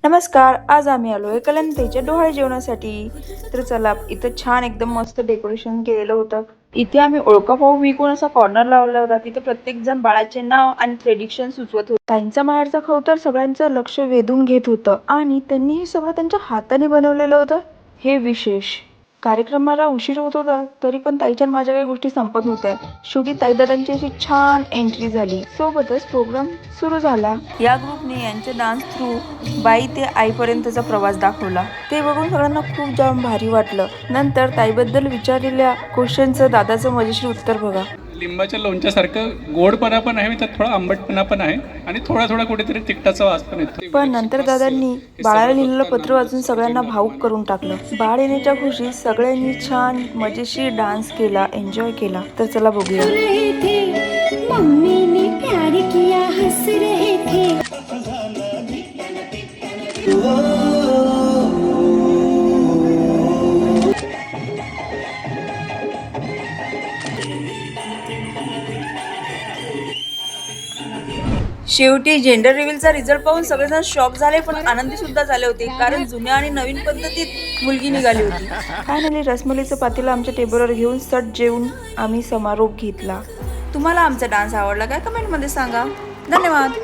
नमस्कार, आज आम्ही आलोय कल्याणीताईच्या डोहाळे जेवणासाठी. तर चला, इथं छान एकदम मस्त डेकोरेशन केलेलं होतं. इथे आम्ही ओळखा पाहू विकून असा कॉर्नर लावला होता. तिथे प्रत्येक जण बाळाचे नाव आणि प्रेडिक्शन सुचवत होता. ताईंचा माहेरचा खाऊ तर सगळ्यांचं लक्ष वेधून घेत होतं आणि त्यांनी हे सगळं त्यांच्या हाताने बनवलेलं होतं. हे विशेष. कार्यक्रमाला उशीर होत होता तरी पण ताईच्या माझ्या काही गोष्टी संपत नव्हत्या. शेवटी ताईदादांची अशी छान एंट्री झाली. सोबतच प्रोग्राम सुरू झाला. या ग्रुपने यांच्या डान्स थ्रू बाई ते आईपर्यंतचा प्रवास दाखवला. ते बघून सगळ्यांना खूप जाम भारी वाटलं. नंतर ताईबद्दल विचारलेल्या क्वेश्चनचं दादाचं मजेशीर उत्तर बघा. लिंबाच्या लोणच्यासारखं गोडपणा पण आहे, त्यात थोडा आंबटपणा पण आहे आणि थोडा थोडा कुठेतरी तिखटाचा वास पण येतो. पण नंतर दादांनी बाळाला लिहिलेलं पत्र वाचून सगळ्यांना भावुक करून टाकलं. बाळ येण्याच्या खुशीत सगळ्यांनी छान मजेशीर डान्स केला, एन्जॉय केला. तर चला बघूया. शेवटी जेंडर रिव्हीलचा रिझल्ट पाहून सगळेजण शॉक झाले, पण आनंदी सुद्धा झाले होते, कारण जुन्या आणि नवीन पद्धतीत मुलगी निघाली होती. फायनली रसमलाईचं पातेलं आमच्या टेबलवर घेऊन सट जेवून आम्ही समारोप घेतला. तुम्हाला आमचा डान्स आवडला काय? कमेंटमध्ये सांगा. धन्यवाद.